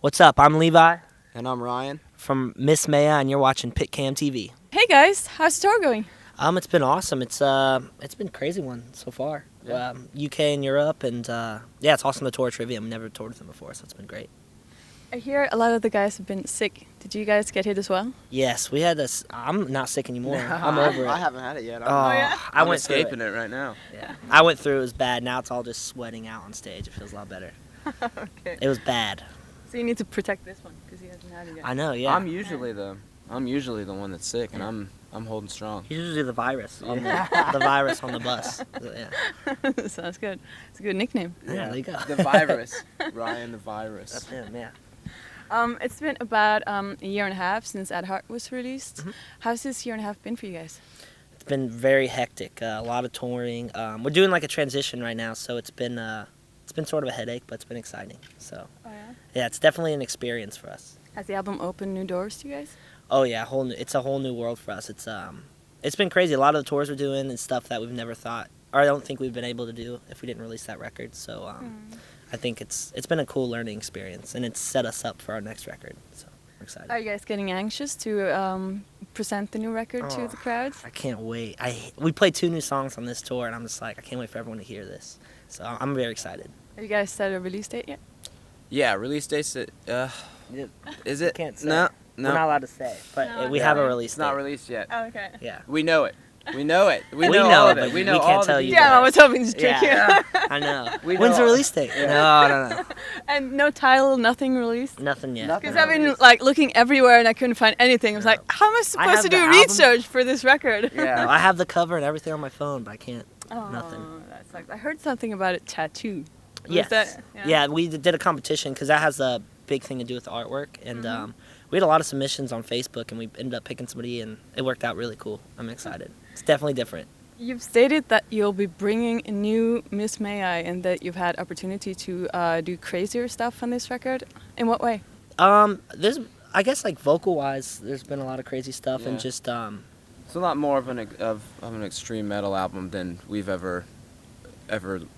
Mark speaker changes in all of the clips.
Speaker 1: What's up? I'm Levi
Speaker 2: And I'm Ryan.
Speaker 1: from Miss Maya, and you're watching PITCAM TV.
Speaker 3: Hey guys, how's the tour going?
Speaker 1: It's been awesome. It's been a crazy one so far.
Speaker 2: Yeah.
Speaker 1: UK and Europe, and yeah, it's awesome to tour Trivium. Never toured with them before, so it's been great.
Speaker 3: I hear a lot of the guys have been sick. Did you guys get hit as well?
Speaker 1: Yes, we had this. I'm not sick anymore. I'm over it.
Speaker 2: I haven't had it yet.
Speaker 3: yeah?
Speaker 1: I
Speaker 2: I'm
Speaker 1: went through
Speaker 2: escaping it right now.
Speaker 1: Yeah, I went through. It was bad. Now it's all just sweating out on stage. It feels a lot better.
Speaker 3: Okay.
Speaker 1: It was bad.
Speaker 3: So you need to protect this one because he hasn't had it yet.
Speaker 1: I know. Yeah.
Speaker 2: I'm usually the one that's sick, and I'm holding strong.
Speaker 1: He's usually the virus. On the virus on the bus. Yeah.
Speaker 3: Sounds good. It's a good nickname.
Speaker 1: Yeah. There you go.
Speaker 2: The virus, Ryan the virus.
Speaker 1: That's him. Yeah.
Speaker 3: It's been about a year and a half since At Heart was released.
Speaker 1: Mhm.
Speaker 3: How's this year and a half been for you guys?
Speaker 1: It's been very hectic. A lot of touring. We're doing like a transition right now, so it's been sort of a headache, but it's been exciting. So
Speaker 3: Oh yeah.
Speaker 1: yeah, it's definitely an experience for us.
Speaker 3: Has the album opened new doors to you guys?
Speaker 1: Oh yeah, it's a whole new world for us. It's been crazy. A lot of the tours we're doing and stuff that we've never thought, or I don't think we've been able to do if we didn't release that record. So I think it's been a cool learning experience, and it's set us up for our next record. So we're excited.
Speaker 3: Are you guys getting anxious to present the new record to
Speaker 1: Oh.
Speaker 3: the crowds?
Speaker 1: I can't wait. We played 2 new songs on this tour, and I'm just like, I can't wait for everyone to hear this. So I'm very excited.
Speaker 3: Have you guys set a release date yet?
Speaker 2: Yeah, release date's is it?
Speaker 1: Can't say.
Speaker 2: No,
Speaker 1: We're not allowed to say, but
Speaker 3: No,
Speaker 1: we
Speaker 3: okay.
Speaker 1: have a release
Speaker 2: It's not
Speaker 1: date.
Speaker 2: released yet.
Speaker 3: Oh, okay.
Speaker 1: Yeah.
Speaker 2: We know it. We know it. We
Speaker 1: We
Speaker 2: know
Speaker 1: know
Speaker 2: all
Speaker 1: it,
Speaker 2: of it.
Speaker 1: but
Speaker 2: We
Speaker 1: we
Speaker 2: know
Speaker 1: can't
Speaker 2: all
Speaker 1: tell
Speaker 2: the
Speaker 1: you.
Speaker 2: details.
Speaker 3: Yeah, I was hoping to trick
Speaker 1: Yeah.
Speaker 3: you.
Speaker 1: I know.
Speaker 2: We
Speaker 1: When's the
Speaker 2: know.
Speaker 1: release date? No.
Speaker 3: And no title, nothing released?
Speaker 1: Nothing yet.
Speaker 2: Nothing.
Speaker 3: Because I've been like looking everywhere and I couldn't find anything. I was like, how am I supposed
Speaker 1: have
Speaker 3: to
Speaker 1: the
Speaker 3: do
Speaker 1: album.
Speaker 3: research for this record?
Speaker 2: Yeah.
Speaker 1: I have the cover and everything on my phone, but I can't.
Speaker 3: Oh,
Speaker 1: Nothing.
Speaker 3: that sucks. I heard something about a tattoo. Was
Speaker 1: Yes.
Speaker 3: that-
Speaker 1: yeah. We did a competition because that has a big thing to do with the artwork, and
Speaker 3: Mm-hmm.
Speaker 1: we had a lot of submissions on Facebook, and we ended up picking somebody, and it worked out really cool. I'm excited. It's definitely different.
Speaker 3: You've stated that you'll be bringing a new Miss May I and that you've had opportunity to do crazier stuff on this record. In what way?
Speaker 1: There's, I guess, like vocal wise, there's been a lot of crazy stuff, and
Speaker 2: Yeah.
Speaker 1: just
Speaker 2: It's a lot more of an extreme metal album than we've ever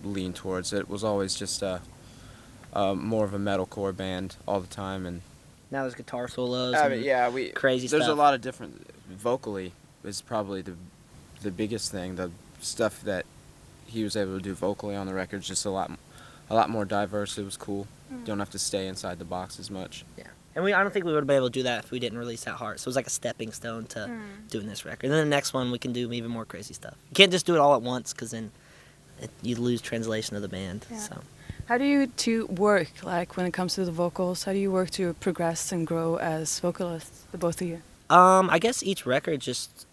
Speaker 2: leaned towards. It was always just more of a metalcore band all the time, and
Speaker 1: now there's guitar solos.
Speaker 2: I
Speaker 1: and
Speaker 2: mean, yeah, we
Speaker 1: crazy
Speaker 2: There's
Speaker 1: stuff.
Speaker 2: a lot of different. Vocally is probably the biggest thing. The stuff that he was able to do vocally on the record is just a lot more diverse. It was cool. Don't have to stay inside the box as much.
Speaker 1: And I don't think we would have been able to do that if we didn't release At Heart. So it was like a stepping stone to doing this record. And then the next one, we can do even more crazy stuff. You can't just do it all at once, because then you lose translation of the band.
Speaker 3: Yeah.
Speaker 1: So
Speaker 3: How do you two work, like when it comes to the vocals? How do you work to progress and grow as vocalists, the both of you?
Speaker 1: I guess each record just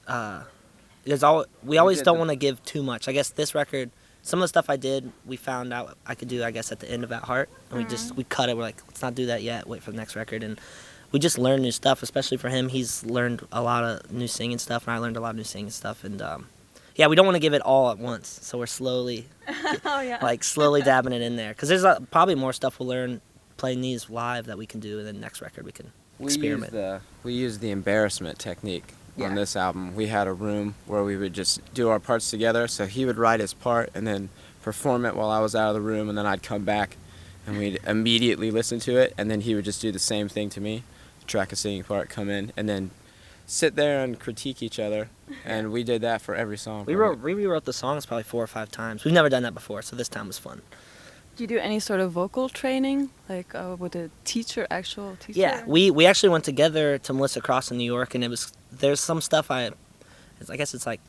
Speaker 1: we always
Speaker 2: did
Speaker 1: don't
Speaker 2: the-
Speaker 1: want to give too much. I guess this record, some of the stuff I did, we found out I could do, I guess, at the end of At Heart. And we cut it. We're like, let's not do that yet. Wait for the next record. And we just learned new stuff, especially for him. He's learned a lot of new singing stuff, and I learned a lot of new singing stuff. And yeah, we don't want to give it all at once. So we're slowly,
Speaker 3: Oh yeah.
Speaker 1: slowly dabbing it in there. Because there's probably more stuff we'll learn playing these live that we can do. And then next record we can experiment.
Speaker 2: We used the embarrassment technique
Speaker 1: Yeah.
Speaker 2: on this album. We had a room where we would just do our parts together. So he would write his part and then perform it while I was out of the room, and then I'd come back and we'd immediately listen to it, and then he would just do the same thing to me, track a singing part, come in, and then sit there and critique each other. And we did that for every song.
Speaker 1: We rewrote the songs probably 4 or 5 times. We've never done that before, so this time was fun.
Speaker 3: Do you do any sort of vocal training, like with a teacher, actual teacher?
Speaker 1: Yeah, we actually went together to Melissa Cross in New York, and there's some stuff I guess it's like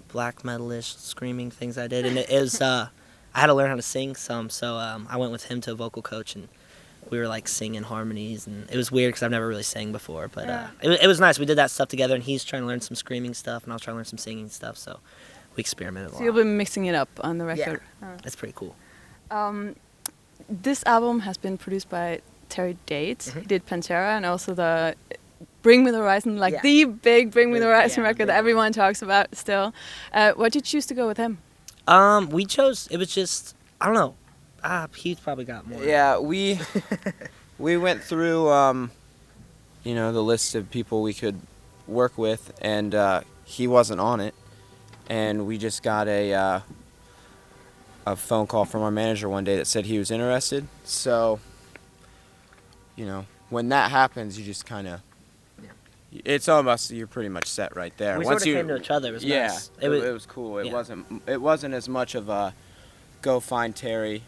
Speaker 1: black metalish screaming things I did, and it was I had to learn how to sing some, so I went with him to a vocal coach, and we were like singing harmonies, and it was weird because I've never really sang before, but
Speaker 3: Yeah.
Speaker 1: it was nice. We did that stuff together, and he's trying to learn some screaming stuff, and I was trying to learn some singing stuff, so we experimented a
Speaker 3: So you'll
Speaker 1: lot.
Speaker 3: be mixing it up on the
Speaker 1: Yeah.
Speaker 3: record.
Speaker 1: That's pretty cool.
Speaker 3: This album has been produced by Terry Dates.
Speaker 1: Mhm.
Speaker 3: He did Pantera and also the Bring Me the Horizon, like
Speaker 1: Yeah.
Speaker 3: the big Bring Me the Horizon
Speaker 1: Yeah,
Speaker 3: record
Speaker 1: big
Speaker 3: that everyone talks about still. Why'd you choose to go with him?
Speaker 1: We chose, it was just, I don't know, Heath probably got more.
Speaker 2: Yeah, we went through the list of people we could work with, and he wasn't on it, and we just got a phone call from our manager one day that said he was interested. So you know, when that happens, you just kind of, it's almost, you're pretty much set right there.
Speaker 1: We
Speaker 2: Once
Speaker 1: sort of came to each other. It was
Speaker 2: yeah,
Speaker 1: nice.
Speaker 2: it was cool. It wasn't as much of a go find Terry,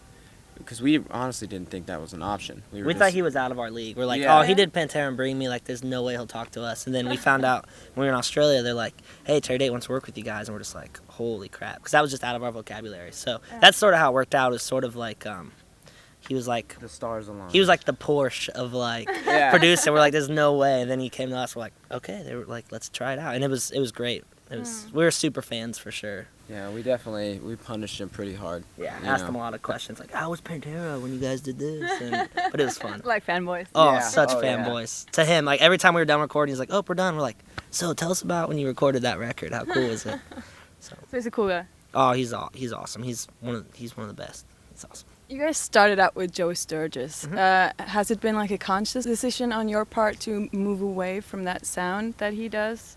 Speaker 2: because we honestly didn't think that was an option.
Speaker 1: We thought he was out of our league. We're like,
Speaker 2: Yeah.
Speaker 1: oh, he did Pantera and Bring Me. Like, there's no way he'll talk to us. And then we found out when we were in Australia, they're like, hey, Terry Date wants to work with you guys. And we're just like, holy crap. Because that was just out of our vocabulary. So that's sort of how it worked out. It was sort of like, he was like,
Speaker 2: the stars aligned.
Speaker 1: he was like the Porsche of like producer. We're like, there's no way. And then he came to us. We're like, okay. They were like, let's try it out. And it was great. We were super fans for sure.
Speaker 2: Yeah, we punished him pretty hard.
Speaker 1: Yeah, asked him a lot of questions like, how was Pantera when you guys did this? But it was fun.
Speaker 3: Like fanboys.
Speaker 1: Oh,
Speaker 2: Yeah.
Speaker 1: such
Speaker 2: Oh, yeah.
Speaker 1: fanboys. To him, like every time we were done recording, he's like, oh, we're done. We're like, so tell us about when you recorded that record. How cool was it?
Speaker 3: So he's a cool guy.
Speaker 1: Oh, he's awesome. He's one of the best. He's awesome.
Speaker 3: You guys started out with Joey Sturgis. Has it been like a conscious decision on your part to move away from that sound that he does?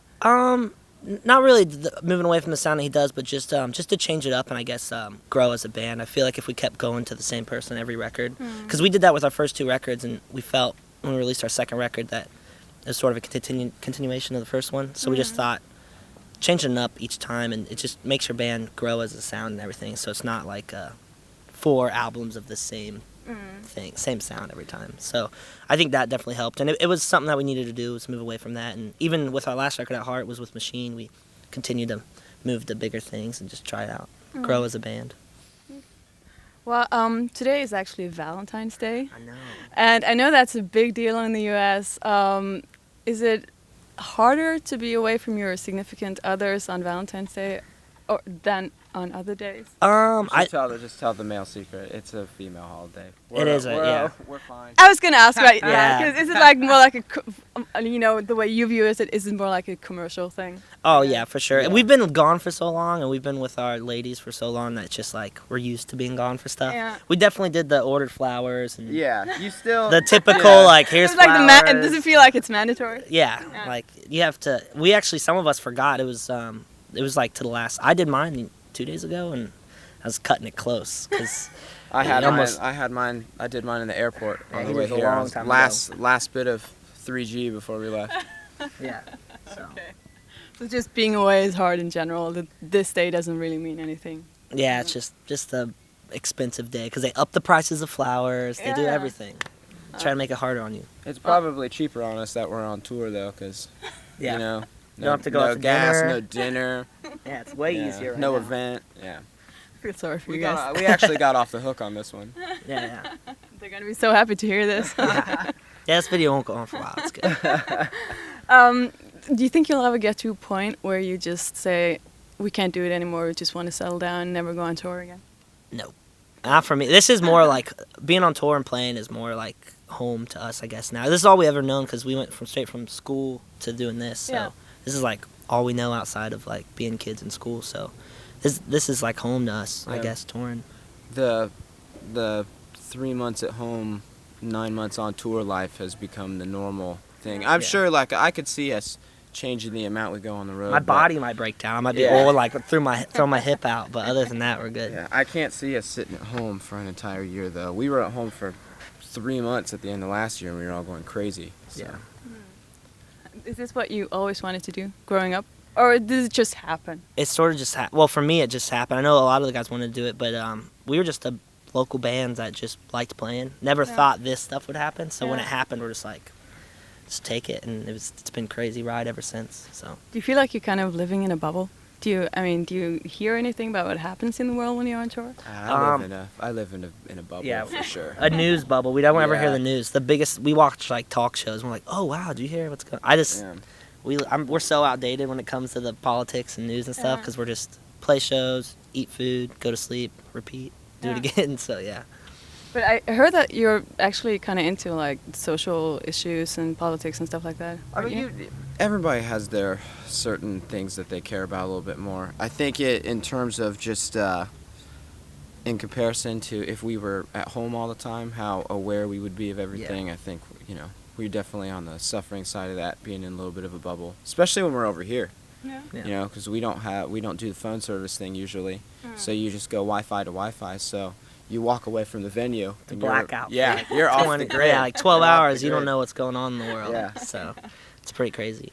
Speaker 1: Not really moving away from the sound that he does, but just to change it up and I guess grow as a band. I feel like if we kept going to the same person every record, because we did that with our first 2 records, and we felt when we released our second record that it was sort of a continuation of the first one. So we just thought changing it up each time, and it just makes your band grow as a sound and everything. So it's not like 4 albums of the same thing, same sound every time. So I think that definitely helped, and it was something that we needed to do, was move away from that. And even with our last record, At Heart, was with Machine, we continued to move to bigger things and just try it out, grow as a band.
Speaker 3: Well, today is actually Valentine's Day.
Speaker 1: I know.
Speaker 3: And I know that's a big deal in the U.S. Is it harder to be away from your significant others on Valentine's Day than on other days?
Speaker 2: Just tell the male secret. It's a female holiday. We're fine.
Speaker 3: I was gonna ask about
Speaker 1: Yeah.
Speaker 3: that, because is it like more like the way you view it, is it more like a commercial thing?
Speaker 1: Oh yeah, for sure.
Speaker 2: Yeah.
Speaker 1: We've been gone for so long, and we've been with our ladies for so long that it's just like we're used to being gone for stuff.
Speaker 3: Yeah.
Speaker 1: We definitely did the ordered flowers and
Speaker 2: Yeah, you still
Speaker 1: the typical like here's
Speaker 3: It's like
Speaker 1: flowers.
Speaker 3: does it feel like it's mandatory?
Speaker 1: Yeah,
Speaker 3: Yeah.
Speaker 1: like you have to. We actually, some of us forgot. It was like to the last. I did mine 2 days ago, and I was cutting it close because
Speaker 2: I
Speaker 1: did
Speaker 2: mine in the airport on the
Speaker 1: he
Speaker 2: way
Speaker 1: did a
Speaker 2: here.
Speaker 1: long
Speaker 2: It was
Speaker 1: time
Speaker 2: last bit of 3G before we left.
Speaker 1: yeah. So
Speaker 3: So just being away is hard in general. This day doesn't really mean anything.
Speaker 1: yeah, it's just a expensive day because they up the prices of flowers. They do
Speaker 3: Yeah.
Speaker 1: everything. Try to make it harder on you.
Speaker 2: It's probably cheaper on us that we're on tour though, because
Speaker 1: Yeah.
Speaker 2: you know,
Speaker 1: You don't have to go
Speaker 2: no
Speaker 1: out to
Speaker 2: gas,
Speaker 1: dinner.
Speaker 2: no dinner,
Speaker 1: Yeah, it's way easier. Right
Speaker 2: no
Speaker 1: now.
Speaker 2: event. Yeah,
Speaker 3: I feel sorry for you guys.
Speaker 2: we actually got off the hook on this one.
Speaker 1: Yeah.
Speaker 3: They're gonna be so happy to hear this.
Speaker 1: Yeah, this video won't go on for a while. It's good.
Speaker 3: Do you think you'll ever get to a point where you just say, we can't do it anymore, we just want to settle down and never go on tour again?
Speaker 1: No. Not for me. This is more like being on tour and playing is more like home to us, I guess, now. This is all we ever known because we went straight from school to doing this. So
Speaker 3: Yeah.
Speaker 1: this is like all we know outside of like being kids in school. So this is like home to us, I
Speaker 2: Yeah.
Speaker 1: guess, touring.
Speaker 2: The 3 months at home, 9 months on tour life has become the normal thing. I'm sure like I could see us changing the amount we go on the road.
Speaker 1: My
Speaker 2: but-
Speaker 1: body might break down. I might be
Speaker 2: Yeah.
Speaker 1: old, like throw my hip out. But other than that, we're good.
Speaker 2: Yeah, I can't see us sitting at home for an entire year though. We were at home for 3 months at the end of last year, and we were all going crazy. So.
Speaker 1: Yeah.
Speaker 3: Is this what you always wanted to do growing up? Or did it just happen?
Speaker 1: It sort of just well, for me, it just happened. I know a lot of the guys wanted to do it, but we were just a local band that just liked playing. Never thought this stuff would happen. So when
Speaker 3: Yeah.
Speaker 1: it happened, we're just like, just take it, and it's been a crazy ride ever since. So
Speaker 3: Do you feel like you're kind of living in a bubble? Do you hear anything about what happens in the world when you're on tour?
Speaker 2: I live in a bubble
Speaker 1: yeah,
Speaker 2: for sure.
Speaker 1: a news bubble. We don't ever hear
Speaker 2: Yeah.
Speaker 1: the news. The biggest, we watch like talk shows, and we're like, oh wow, do you hear what's going?
Speaker 2: Yeah.
Speaker 1: We're so outdated when it comes to the politics and news and stuff
Speaker 3: Yeah.
Speaker 1: because we're just play shows, eat food, go to sleep, repeat, do it
Speaker 3: Yeah.
Speaker 1: again. So yeah.
Speaker 3: But I heard that you're actually kind of into like social issues and politics and stuff like that.
Speaker 2: I mean, everybody has their certain things that they care about a little bit more. I think in terms of just in comparison to if we were at home all the time, how aware we would be of everything. I think we're definitely on the suffering side of that, being in a little bit of a bubble, especially when we're over here.
Speaker 3: Yeah.
Speaker 1: Yeah.
Speaker 2: Because we don't do the phone service thing usually, so you just go Wi-Fi to Wi-Fi. So you walk away from the venue.
Speaker 1: It's a
Speaker 2: and
Speaker 1: blackout.
Speaker 2: Yeah, you're off the grid.
Speaker 1: Yeah, like 12
Speaker 2: You're off the
Speaker 1: hours, you don't
Speaker 2: grid.
Speaker 1: know what's going on in the world.
Speaker 2: Yeah.
Speaker 1: So it's pretty crazy.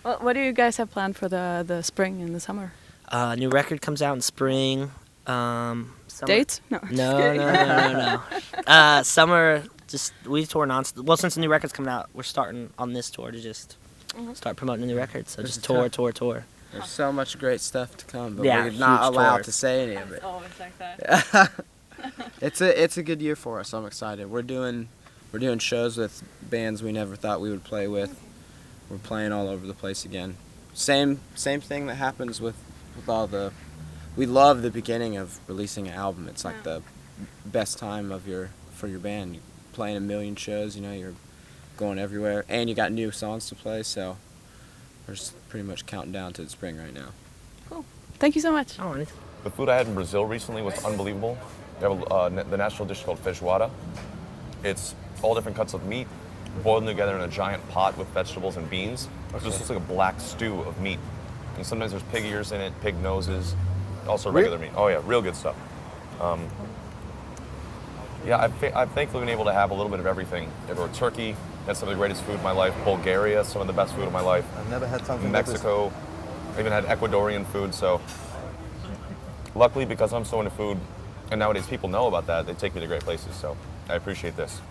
Speaker 3: Well, what do you guys have planned for the spring and the summer?
Speaker 1: New record comes out in spring. Summer.
Speaker 3: Dates? No. just
Speaker 1: No,
Speaker 3: kidding.
Speaker 1: no. Summer, just we tour nonstop. Well, since the new record's coming out, we're starting on this tour to just start promoting the new record. So
Speaker 2: This
Speaker 1: just
Speaker 2: is
Speaker 1: tour,
Speaker 2: tough.
Speaker 1: tour, tour.
Speaker 2: There's so much great stuff to come, but
Speaker 1: Yeah,
Speaker 2: we're not
Speaker 1: huge
Speaker 2: allowed
Speaker 1: tour.
Speaker 2: to say any of it.
Speaker 3: Always like that.
Speaker 2: It's a good year for us. I'm excited. We're doing shows with bands we never thought we would play with. We're playing all over the place again. Same thing that happens with all the. We love the beginning of releasing an album. It's like the best time for your band. You're playing a million shows. You know, you're going everywhere, and you got new songs to play. So we're just pretty much counting down to the spring right now.
Speaker 3: Cool. Thank you so much.
Speaker 1: Oh, anything.
Speaker 4: The food I had in Brazil recently was unbelievable. They have the national dish called feijoada. It's all different cuts of meat, boiled together in a giant pot with vegetables and beans. It just looks like a black stew of meat. And sometimes there's pig ears in it, pig noses, also regular meat. Oh yeah, real good stuff. I've thankfully been able to have a little bit of everything. Turkey, that's some of the greatest food in my life. Bulgaria, some of the best food of my life.
Speaker 5: I've never had something like this.
Speaker 4: Mexico, I even had Ecuadorian food. So luckily, because I'm so into food, and nowadays people know about that, they take me to great places. So I appreciate this.